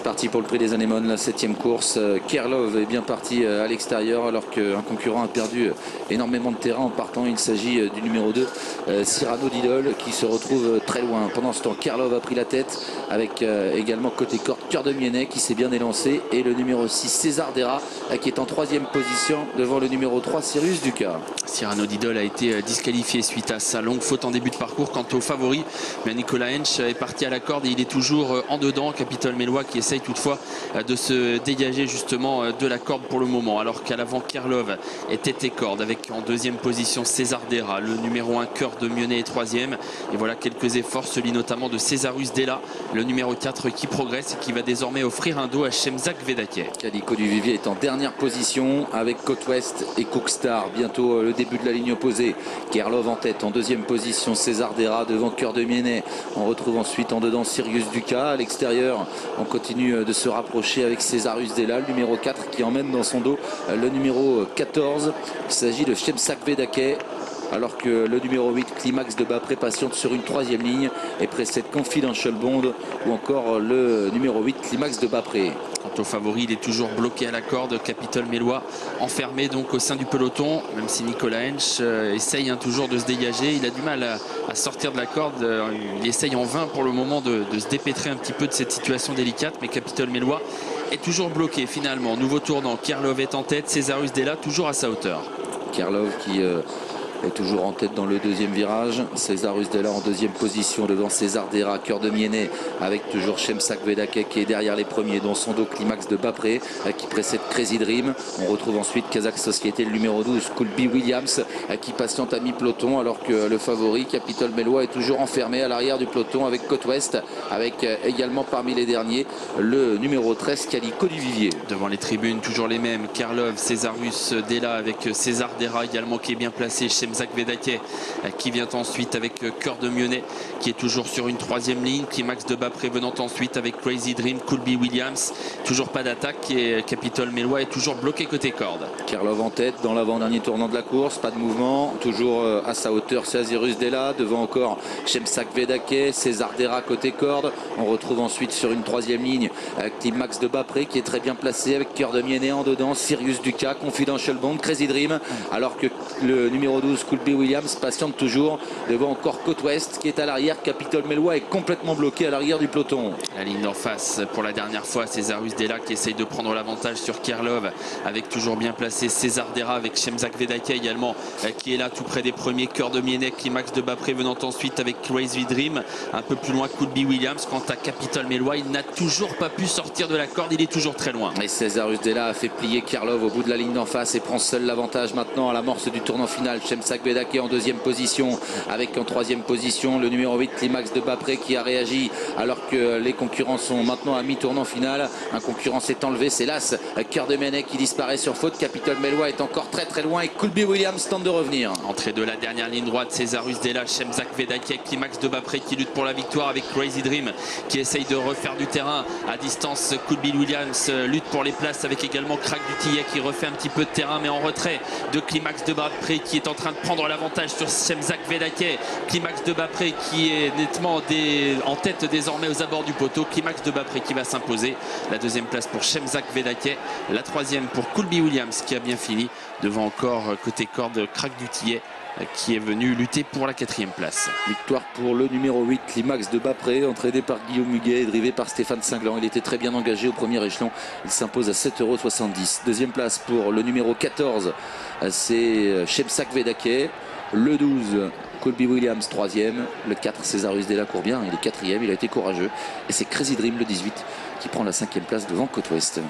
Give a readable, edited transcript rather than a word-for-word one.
parti pour le prix des anémones, la 7e course. Kerlov est bien parti à l'extérieur alors qu'un concurrent a perdu énormément de terrain en partant. Il s'agit du numéro 2, Cyrano d'Idol, qui se retrouve très loin. Pendant ce temps, Kerlov a pris la tête avec également côté corde Cœur de Miennet qui s'est bien élancé et le numéro 6, César Dera, qui est en 3e position devant le numéro 3, Cyrus Ducas. Cyrano d'Idol a été disqualifié suite à sa longue faute en début de parcours. Quant au favori, Nicolas Hensch est parti à la corde et il est toujours en dedans. Capitole Mélois qui essaye toutefois de se dégager justement de la corde pour le moment, alors qu'à l'avant Kerlov est tête et corde avec en 2e position César Dera, le numéro 1 Cœur de Miennet est 3e. Et voilà quelques efforts, celui notamment de Césarus Della, le numéro 4 qui progresse et qui va désormais offrir un dos à Shemzak Vedake. Calico du Vivier est en dernière position avec Côte Ouest et Cookstar. Bientôt le début de la ligne opposée. Kerlov en tête, en 2e position César Dera devant Cœur de Miennet. On retrouve ensuite en dedans Sirius Ducas. À l'extérieur, on continue de se rapprocher avec Césarus Della, le numéro 4 qui emmène dans son dos le numéro 14. Il s'agit de Shemzak Vedake. Alors que le numéro 8, Climax de Bapré, patiente sur une 3e ligne et précède Confidential Bond ou encore le numéro 8, Climax de Bapré. Quant au favori, il est toujours bloqué à la corde. Capitole Mélois enfermé donc au sein du peloton, même si Nicolas Hensch essaye toujours de se dégager. Il a du mal à sortir de la corde. Il essaye en vain pour le moment de se dépêtrer un petit peu de cette situation délicate, mais Capitole Mélois est toujours bloqué finalement. Nouveau tournant, Kerlov est en tête, Césarus Della toujours à sa hauteur. Kerlov qui est toujours en tête dans le 2e virage. Césarus Della en 2e position devant César Dera, Cœur de Miennet, avec toujours Shemzak Vedake qui est derrière les premiers, dans son dos Climax de Bapré qui précède Crazy Dream. On retrouve ensuite Kazakh Société, le numéro 12, Colby Williams qui patiente à mi-peloton, alors que le favori Capitole Mélois est toujours enfermé à l'arrière du peloton avec Côte Ouest, avec également parmi les derniers le numéro 13, Calico du Vivier. Devant les tribunes, toujours les mêmes, Kerlov, Césarus Della avec César Dera également qui est bien placé, Shemzak Vedake qui vient ensuite avec Cœur de Miennet qui est toujours sur une 3e ligne, Climax de Bapré venant ensuite avec Crazy Dream, Colby Williams, toujours pas d'attaque et Capitole Mélois est toujours bloqué côté corde. Kerlov en tête dans l'avant-dernier tournant de la course, pas de mouvement, toujours à sa hauteur Césarus Della, devant encore Shemzak Vedake, César Dera côté corde. On retrouve ensuite sur une 3e ligne Climax de Bapré qui est très bien placé avec Cœur de Miennet en dedans, Sirius Ducas, Confidential Bond, Crazy Dream, alors que le numéro 12 Colby Williams patiente toujours devant encore Côte Ouest qui est à l'arrière. Capitole Mélois est complètement bloqué à l'arrière du peloton. La ligne d'en face pour la dernière fois, Césarus Della qui essaye de prendre l'avantage sur Kerlov avec toujours bien placé César Dera avec Shemzak Vedake également qui est là tout près des premiers, Cœur de Miennet, Climax de Bapré venant ensuite avec Crazy Dream, un peu plus loin Colby Williams. Quant à Capitole Mélois, il n'a toujours pas pu sortir de la corde, il est toujours très loin. Et Césarus Della a fait plier Kerlov au bout de la ligne d'en face et prend seul l'avantage maintenant à l'amorce du tournant final. Shemzak Vedake en 2e position avec en 3e position le numéro 8 Climax de Bapré qui a réagi alors que les concurrents sont maintenant à mi-tournant final. Un concurrent s'est enlevé, c'est l'As Cœur de Miennet qui disparaît sur faute. Capitole Mélois est encore très loin et Colby Williams tente de revenir. Entrée de la dernière ligne droite, Césarus Della, Shemzak Vedake, Climax de Bapré qui lutte pour la victoire avec Crazy Dream qui essaye de refaire du terrain à distance. Colby Williams lutte pour les places avec également Crack du Tillet qui refait un petit peu de terrain mais en retrait de Climax de Bapré qui est en train de prendre l'avantage sur Shemzak Vedake. Climax de Bapré qui est nettement en tête désormais aux abords du poteau. Climax de Bapré qui va s'imposer. La 2e place pour Shemzak Vedake. La 3e pour Colby Williams qui a bien fini. Devant encore côté corde Crack du Tillet qui est venu lutter pour la 4e place. Victoire pour le numéro 8 Climax de Bapré, entraîné par Guillaume Muguet et drivé par Stéphane Cinglan. Il était très bien engagé au premier échelon. Il s'impose à 7,70 €. 2e place pour le numéro 14, c'est Shemzak Vedake. Le 12, Colby Williams 3e. Le 4, Césarus Della court bien. Il est 4e, il a été courageux. Et c'est Crazy Dream le 18 qui prend la 5e place devant Côte Ouest.